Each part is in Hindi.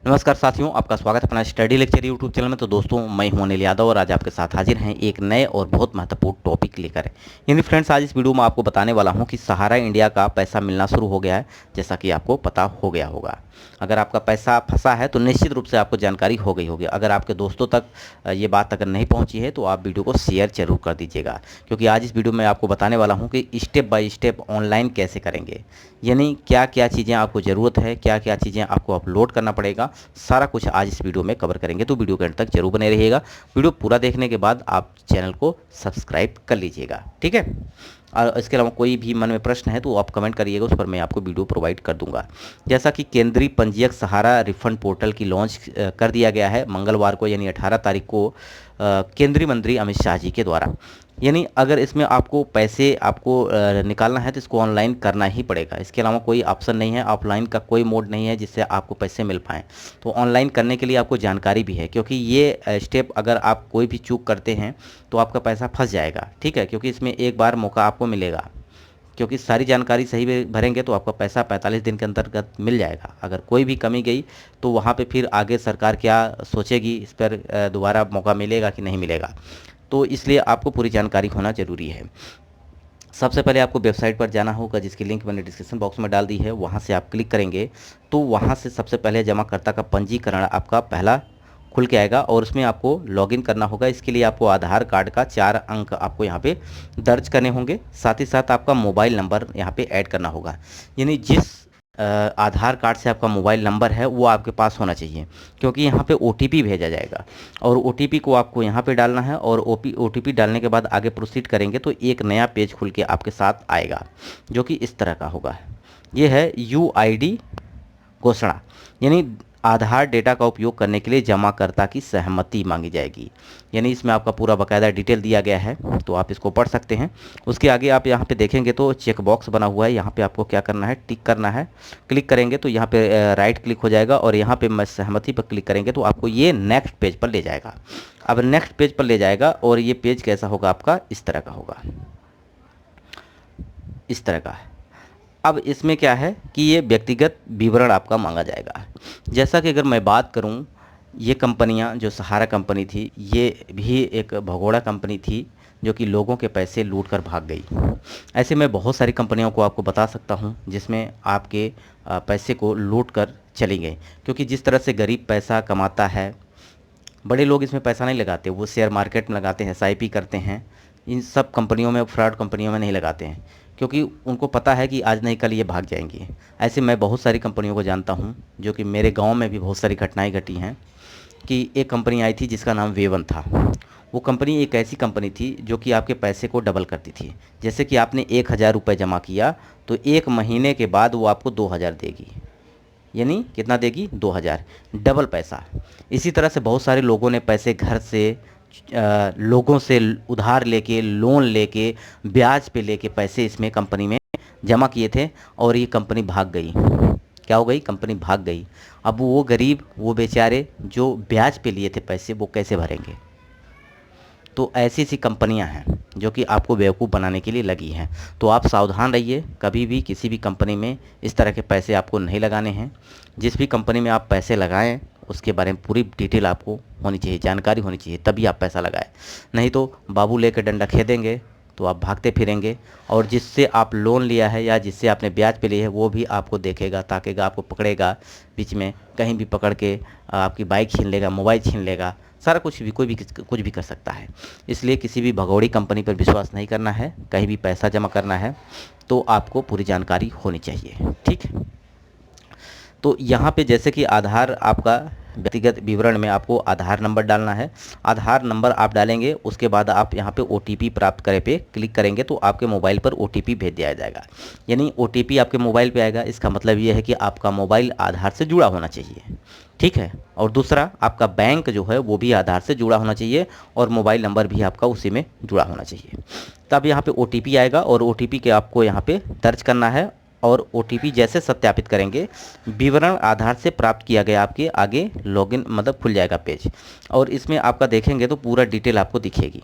नमस्कार साथियों, आपका स्वागत है अपना स्टडी लेक्चर यूट्यूब चैनल में। तो दोस्तों, मैं हूं अनिल यादव और आज आपके साथ हाजिर हैं एक नए और बहुत महत्वपूर्ण टॉपिक लेकर। यानी फ्रेंड्स, आज इस वीडियो में आपको बताने वाला हूं कि सहारा इंडिया का पैसा मिलना शुरू हो गया है, जैसा कि आपको पता हो गया होगा। अगर आपका पैसा फंसा है तो निश्चित रूप से आपको जानकारी हो गई होगी। अगर आपके दोस्तों तक ये बात अगर नहीं पहुंची है तो आप वीडियो को शेयर जरूर कर दीजिएगा, क्योंकि आज इस वीडियो में आपको बताने वाला हूं कि स्टेप बाय स्टेप ऑनलाइन कैसे करेंगे। यानी क्या क्या चीज़ें आपको ज़रूरत है, क्या क्या चीज़ें आपको अपलोड करना पड़ेगा, सारा कुछ आज इस वीडियो में कवर करेंगे। तो वीडियो के अंत तक जरूर बने रहिएगा। वीडियो पूरा देखने के बाद आप चैनल को सब्सक्राइब कर लीजिएगा, ठीक है। और इसके अलावा कोई भी मन में प्रश्न है तो आप कमेंट करिएगा, उस पर मैं आपको वीडियो प्रोवाइड कर दूंगा। जैसा कि केंद्रीय पंजीयक सहारा रिफंड पोर्टल की लॉन्च कर दिया गया है मंगलवार को, यानी 18 तारीख को केंद्रीय मंत्री अमित शाह जी के द्वारा। यानी अगर इसमें आपको पैसे निकालना है तो इसको ऑनलाइन करना ही पड़ेगा। इसके अलावा कोई ऑप्शन नहीं है, ऑफलाइन का कोई मोड नहीं है जिससे आपको पैसे मिल पाएँ। तो ऑनलाइन करने के लिए आपको जानकारी भी है, क्योंकि ये स्टेप अगर आप कोई भी चूक करते हैं तो आपका पैसा फंस जाएगा, ठीक है। क्योंकि इसमें एक बार मौका आपको मिलेगा, क्योंकि सारी जानकारी सही भरेंगे तो आपका पैसा 45 दिन के अंतर्गत मिल जाएगा। अगर कोई भी कमी गई तो वहाँ पे फिर आगे सरकार क्या सोचेगी, इस पर दोबारा मौका मिलेगा कि नहीं मिलेगा। तो इसलिए आपको पूरी जानकारी होना ज़रूरी है। सबसे पहले आपको वेबसाइट पर जाना होगा, जिसकी लिंक मैंने डिस्क्रिप्शन बॉक्स में डाल दी है। वहाँ से आप क्लिक करेंगे तो वहाँ से सबसे पहले जमाकर्ता का पंजीकरण आपका पहला खुल के आएगा और उसमें आपको लॉगिन करना होगा। इसके लिए आपको आधार कार्ड का 4 अंक आपको यहाँ पे दर्ज करने होंगे। साथ ही साथ आपका मोबाइल नंबर यहाँ पे ऐड करना होगा। यानी जिस आधार कार्ड से आपका मोबाइल नंबर है वो आपके पास होना चाहिए, क्योंकि यहाँ पे OTP भेजा जाएगा और OTP को आपको यहाँ पे डालना है। और OTP डालने के बाद आगे प्रोसीड करेंगे तो एक नया पेज खुल के आपके साथ आएगा, जो कि इस तरह का होगा। ये है UID घोषणा, यानी आधार डेटा का उपयोग करने के लिए जमाकर्ता की सहमति मांगी जाएगी। यानी इसमें आपका पूरा बाकायदा डिटेल दिया गया है, तो आप इसको पढ़ सकते हैं। उसके आगे आप यहाँ पे देखेंगे तो चेक बॉक्स बना हुआ है। यहाँ पे आपको क्या करना है, टिक करना है। क्लिक करेंगे तो यहाँ पे राइट क्लिक हो जाएगा और यहाँ पे मैं सहमति पर क्लिक करेंगे तो आपको ये नेक्स्ट पेज पर ले जाएगा। अब नेक्स्ट पेज पर ले जाएगा और ये पेज कैसा होगा आपका, इस तरह का होगा, इस तरह का। अब इसमें क्या है कि ये व्यक्तिगत विवरण आपका मांगा जाएगा। जैसा कि अगर मैं बात करूं, ये कंपनियां जो सहारा कंपनी थी, ये भी एक भगोड़ा कंपनी थी जो कि लोगों के पैसे लूट कर भाग गई। ऐसे मैं बहुत सारी कंपनियों को आपको बता सकता हूं जिसमें आपके पैसे को लूट कर चली गई। क्योंकि जिस तरह से गरीब पैसा कमाता है, बड़े लोग इसमें पैसा नहीं लगाते, वो शेयर मार्केट में लगाते हैं, SIP करते हैं। इन सब कंपनियों में, फ्रॉड कंपनियों में नहीं लगाते हैं, क्योंकि उनको पता है कि आज नहीं कल ये भाग जाएंगी। ऐसे मैं बहुत सारी कंपनियों को जानता हूँ, जो कि मेरे गांव में भी बहुत सारी घटनाएं घटी हैं। कि एक कंपनी आई थी जिसका नाम वे1 था। वो कंपनी एक ऐसी कंपनी थी जो कि आपके पैसे को डबल करती थी। जैसे कि आपने 1,000 रुपये जमा किया तो 1 महीने के बाद वो आपको 2,000 देगी। यानी कितना देगी, 2,000, डबल पैसा। इसी तरह से बहुत सारे लोगों ने पैसे घर से लोगों से उधार लेके, लोन लेके, ब्याज पे लेके पैसे इसमें कंपनी में जमा किए थे और ये कंपनी भाग गई। क्या हो गई, कंपनी भाग गई। अब वो गरीब, वो बेचारे जो ब्याज पे लिए थे पैसे, वो कैसे भरेंगे। तो ऐसी ऐसी कंपनियां हैं जो कि आपको बेवकूफ़ बनाने के लिए लगी हैं। तो आप सावधान रहिए, कभी भी किसी भी कंपनी में इस तरह के पैसे आपको नहीं लगाने हैं। जिस भी कंपनी में आप पैसे लगाएं उसके बारे में पूरी डिटेल आपको होनी चाहिए, जानकारी होनी चाहिए, तभी आप पैसा लगाएं। नहीं तो बाबू लेकर डंडा खेदेंगे तो आप भागते फिरेंगे और जिससे आप लोन लिया है या जिससे आपने ब्याज पे लिया है वो भी आपको देखेगा, ताकेगा, आपको पकड़ेगा, बीच में कहीं भी पकड़ के आपकी बाइक छीन लेगा, मोबाइल छीन लेगा, सारा कुछ भी, कोई भी कुछ भी कर सकता है। इसलिए किसी भी भगोड़ी कंपनी पर विश्वास नहीं करना है। कहीं भी पैसा जमा करना है तो आपको पूरी जानकारी होनी चाहिए, ठीक है। तो यहाँ पे जैसे कि आधार, आपका व्यक्तिगत विवरण में आपको आधार नंबर डालना है। आधार नंबर आप डालेंगे, उसके बाद आप यहाँ पे OTP प्राप्त करे पे क्लिक करेंगे तो आपके मोबाइल पर OTP भेज दिया जाएगा। यानी OTP आपके मोबाइल पे आएगा। इसका मतलब ये है कि आपका मोबाइल आधार से जुड़ा होना चाहिए, ठीक है। और दूसरा, आपका बैंक जो है वो भी आधार से जुड़ा होना चाहिए और मोबाइल नंबर भी आपका उसी में जुड़ा होना चाहिए। तब यहाँ पे OTP आएगा और OTP के आपको यहाँ पे दर्ज करना है और OTP जैसे सत्यापित करेंगे, विवरण आधार से प्राप्त किया गया आपके आगे लॉगिन मतलब खुल जाएगा पेज। और इसमें आपका देखेंगे तो पूरा डिटेल आपको दिखेगी।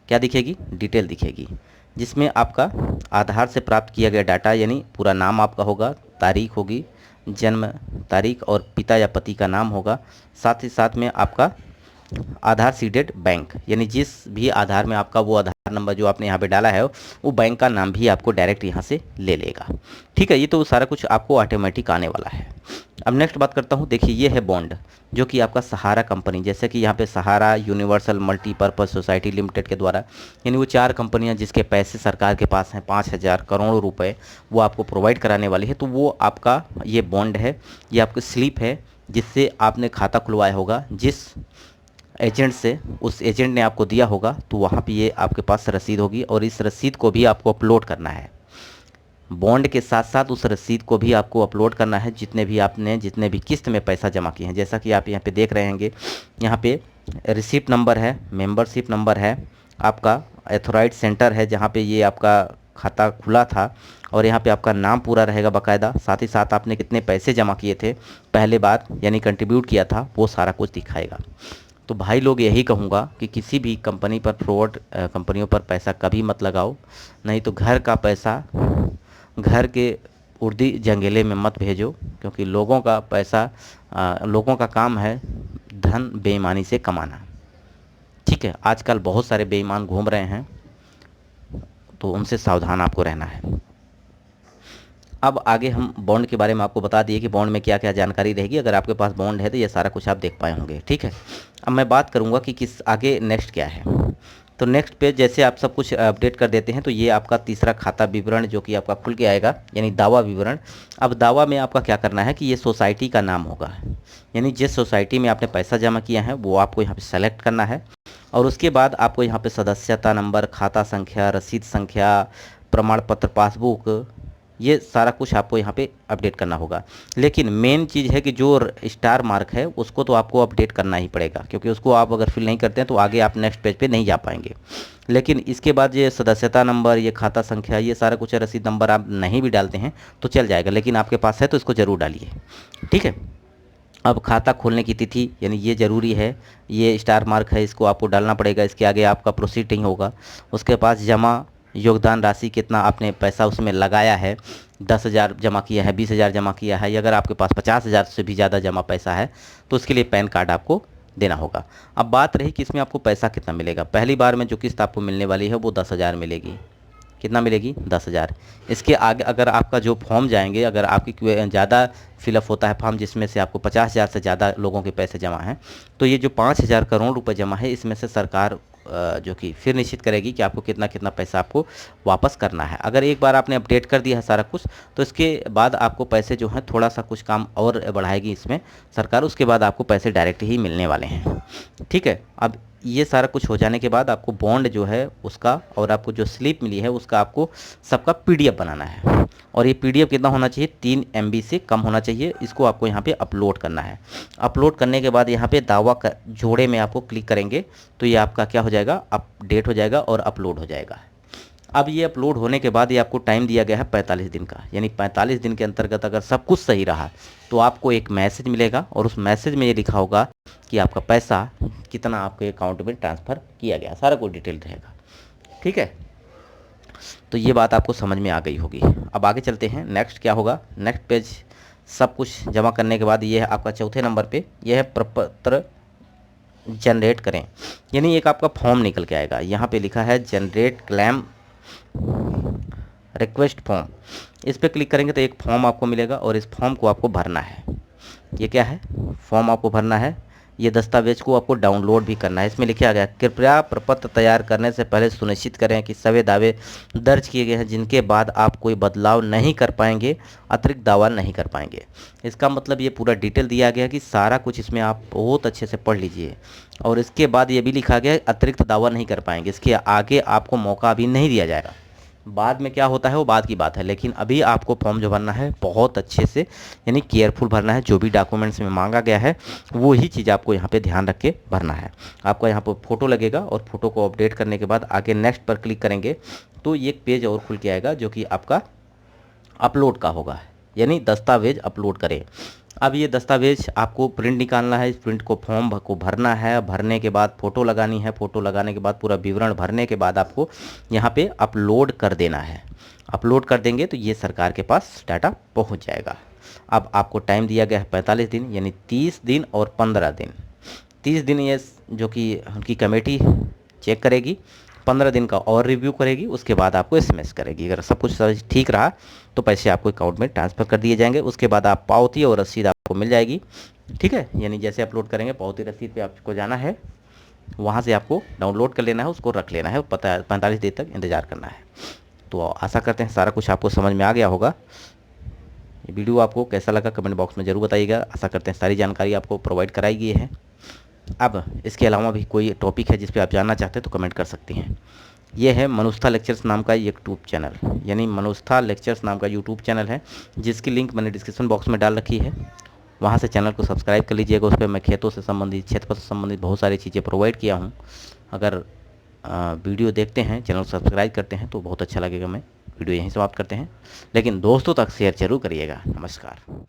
क्या दिखेगी, डिटेल दिखेगी, जिसमें आपका आधार से प्राप्त किया गया डाटा, यानी पूरा नाम आपका होगा, तारीख होगी, जन्म तारीख और पिता या पति का नाम होगा। साथ ही साथ में आपका आधार सीडेड बैंक, यानी जिस भी आधार में आपका वो आधार नंबर जो आपने यहाँ पे डाला है वो बैंक का नाम भी आपको डायरेक्ट यहाँ से ले लेगा। ठीक है, ये तो सारा कुछ आपको ऑटोमेटिक आने वाला है। अब नेक्स्ट बात करता हूँ, देखिए ये है बॉन्ड जो कि आपका सहारा कंपनी, जैसे कि यहाँ पे सहारा यूनिवर्सल मल्टीपर्पज़ सोसाइटी लिमिटेड के द्वारा, यानी वो 4 कंपनियाँ जिसके पैसे सरकार के पास हैं 5,000 करोड़ रुपए, वो आपको प्रोवाइड कराने वाली है। तो वो आपका ये बॉन्ड है, ये आपकी स्लिप है जिससे आपने खाता खुलवाया होगा, जिस एजेंट से, उस एजेंट ने आपको दिया होगा, तो वहाँ पे ये आपके पास रसीद होगी और इस रसीद को भी आपको अपलोड करना है। बॉन्ड के साथ साथ उस रसीद को भी आपको अपलोड करना है, जितने भी किस्त में पैसा जमा किए हैं। जैसा कि आप यहाँ पे देख रहे होंगे, यहाँ पे रिसिप्ट नंबर है, मेंबरशिप नंबर है, आपका एथोराइज सेंटर है जहाँ पे ये आपका खाता खुला था, और यहाँ पे आपका नाम पूरा रहेगा बाकायदा। साथ ही साथ आपने कितने पैसे जमा किए थे पहले बार, यानी कंट्रीब्यूट किया था, वो सारा कुछ दिखाएगा। तो भाई लोग यही कहूँगा कि किसी भी कंपनी पर फ्रॉड कंपनियों पर पैसा कभी मत लगाओ, नहीं तो घर का पैसा घर के उर्दी जंगले में मत भेजो, क्योंकि लोगों का पैसा लोगों का काम है धन बेईमानी से कमाना। ठीक है, आजकल बहुत सारे बेईमान घूम रहे हैं, तो उनसे सावधान आपको रहना है। अब आगे हम बॉन्ड के बारे में आपको बता दिए कि बॉन्ड में क्या क्या जानकारी रहेगी। अगर आपके पास बॉन्ड है तो ये सारा कुछ आप देख पाए होंगे। ठीक है, अब मैं बात करूंगा कि किस आगे नेक्स्ट क्या है। तो नेक्स्ट पेज जैसे आप सब कुछ अपडेट कर देते हैं, तो ये आपका तीसरा खाता विवरण जो कि आपका खुल के आएगा, यानी दावा विवरण। अब दावा में आपका क्या करना है कि ये सोसाइटी का नाम होगा, यानी जिस सोसाइटी में आपने पैसा जमा किया है वो आपको यहाँ पे सेलेक्ट करना है, और उसके बाद आपको यहाँ पे सदस्यता नंबर, खाता संख्या, रसीद संख्या, प्रमाण पत्र, पासबुक, ये सारा कुछ आपको यहाँ पे अपडेट करना होगा। लेकिन मेन चीज़ है कि जो स्टार मार्क है उसको तो आपको अपडेट करना ही पड़ेगा, क्योंकि उसको आप अगर फिल नहीं करते हैं तो आगे आप नेक्स्ट पेज पे नहीं जा पाएंगे। लेकिन इसके बाद ये सदस्यता नंबर, ये खाता संख्या, ये सारा कुछ, रसीद नंबर आप नहीं भी डालते हैं तो चल जाएगा, लेकिन आपके पास है तो इसको ज़रूर डालिए। ठीक है, अब खाता खोलने की तिथि, यानी ये ज़रूरी है, ये स्टार मार्क है, इसको आपको डालना पड़ेगा। इसके आगे आपका प्रोसीडिंग होगा। उसके पास जमा योगदान राशि, कितना आपने पैसा उसमें लगाया है, 10,000 जमा किया है, 20,000 जमा किया है, या अगर आपके पास 50,000 से भी ज़्यादा जमा पैसा है तो उसके लिए पैन कार्ड आपको देना होगा। अब बात रही कि इसमें आपको पैसा कितना मिलेगा। पहली बार में जो किस्त आपको मिलने वाली है वो 10,000 मिलेगी। कितना मिलेगी? 10,000। इसके आगे अगर आपका जो फॉर्म जाएंगे, अगर आपकी ज़्यादा फिलअप होता है फॉर्म जिसमें से आपको 50,000 से ज़्यादा लोगों के पैसे जमा हैं, तो ये जो 5,000 करोड़ रुपए जमा है, इसमें से सरकार जो कि फिर निश्चित करेगी कि आपको कितना कितना पैसा आपको वापस करना है। अगर एक बार आपने अपडेट कर दिया है सारा कुछ, तो इसके बाद आपको पैसे जो हैं थोड़ा सा कुछ काम और बढ़ाएगी इसमें सरकार, उसके बाद आपको पैसे डायरेक्ट ही मिलने वाले हैं। ठीक है, अब ये सारा कुछ हो जाने के बाद आपको बॉन्ड जो है उसका, और आपको जो स्लिप मिली है उसका, आपको सबका पीडीएफ बनाना है। और ये पीडीएफ कितना होना चाहिए? 3 MB से कम होना चाहिए। इसको आपको यहाँ पे अपलोड करना है। अपलोड करने के बाद यहाँ पे दावा जोड़े में आपको क्लिक करेंगे तो ये आपका क्या हो जाएगा? अपडेट हो जाएगा और अपलोड हो जाएगा। अब ये अपलोड होने के बाद ये आपको टाइम दिया गया है 45 दिन का, यानी 45 दिन के अंतर्गत अगर सब कुछ सही रहा तो आपको एक मैसेज मिलेगा, और उस मैसेज में ये लिखा होगा कि आपका पैसा कितना आपके अकाउंट में ट्रांसफ़र किया गया, सारा कुछ डिटेल रहेगा। ठीक है, तो ये बात आपको समझ में आ गई होगी। अब आगे चलते हैं, नेक्स्ट क्या होगा। नेक्स्ट पेज सब कुछ जमा करने के बाद ये है आपका चौथे नंबर पे, ये है प्रपत्र जनरेट करें, यानी एक आपका फॉर्म निकल के आएगा। यहाँ पे लिखा है जनरेट क्लेम रिक्वेस्ट फॉर्म। इस पर क्लिक करेंगे तो एक फॉर्म आपको मिलेगा, और इस फॉर्म को आपको भरना है। ये क्या है? फॉर्म आपको भरना है। ये दस्तावेज को आपको डाउनलोड भी करना है। इसमें लिखा गया है, कृपया प्रपत्र तैयार करने से पहले सुनिश्चित करें कि सभी दावे दर्ज किए गए हैं जिनके बाद आप कोई बदलाव नहीं कर पाएंगे, अतिरिक्त दावा नहीं कर पाएंगे। इसका मतलब ये पूरा डिटेल दिया गया कि सारा कुछ इसमें आप बहुत अच्छे से पढ़ लीजिए। और इसके बाद ये भी लिखा गया है अतिरिक्त दावा नहीं कर पाएंगे, इसके आगे आपको मौका अभी नहीं दिया जाएगा। बाद में क्या होता है वो बाद की बात है, लेकिन अभी आपको फॉर्म जो भरना है बहुत अच्छे से, यानी केयरफुल भरना है। जो भी डॉक्यूमेंट्स में मांगा गया है वो ही चीज़ आपको यहाँ पे ध्यान रख के भरना है। आपका यहाँ पर फ़ोटो लगेगा, और फोटो को अपडेट करने के बाद आगे नेक्स्ट पर क्लिक करेंगे तो ये एक पेज और खुल के आएगा जो कि आपका अपलोड का होगा, यानी दस्तावेज अपलोड करें। अब ये दस्तावेज आपको प्रिंट निकालना है। इस प्रिंट को फॉर्म को भरना है, भरने के बाद फ़ोटो लगानी है, फ़ोटो लगाने के बाद पूरा विवरण भरने के बाद आपको यहाँ पे अपलोड कर देना है। अपलोड कर देंगे तो ये सरकार के पास डाटा पहुँच जाएगा। अब आपको टाइम दिया गया है 45 दिन, यानी 30 दिन और 15 दिन। 30 दिन ये जो कि उनकी कमेटी चेक करेगी, 15 दिन का और रिव्यू करेगी, उसके बाद आपको एसएमएस करेगी। अगर सब कुछ ठीक रहा तो पैसे आपको अकाउंट में ट्रांसफ़र कर दिए जाएंगे। उसके बाद आप पावती और रसीद आपको मिल जाएगी। ठीक है, यानी जैसे अपलोड करेंगे पावती रसीद पे आपको जाना है, वहाँ से आपको डाउनलोड कर लेना है, उसको रख लेना है, पता 45 दिन तक इंतज़ार करना है। तो आशा करते हैं सारा कुछ आपको समझ में आ गया होगा। ये वीडियो आपको कैसा लगा कमेंट बॉक्स में ज़रूर बताइएगा। आशा करते हैं सारी जानकारी आपको प्रोवाइड कराई गई है। अब इसके अलावा भी कोई टॉपिक है जिस पे आप जानना चाहते हैं तो कमेंट कर सकती हैं। ये है मनुष्था लेक्चर्स नाम का यूट्यूब चैनल, यानी मनुष्था लेक्चर्स नाम का यूट्यूब चैनल है, जिसकी लिंक मैंने डिस्क्रिप्शन बॉक्स में डाल रखी है। वहाँ से चैनल को सब्सक्राइब कर लीजिएगा। उस पर मैं खेतों से संबंधित, क्षेत्र से संबंधित बहुत सारी चीज़ें प्रोवाइड किया हूँ। अगर वीडियो देखते हैं, चैनल को सब्सक्राइब करते हैं तो बहुत अच्छा लगेगा। मैं वीडियो यहीं समाप्त करते हैं, लेकिन दोस्तों तक शेयर जरूर करिएगा। नमस्कार।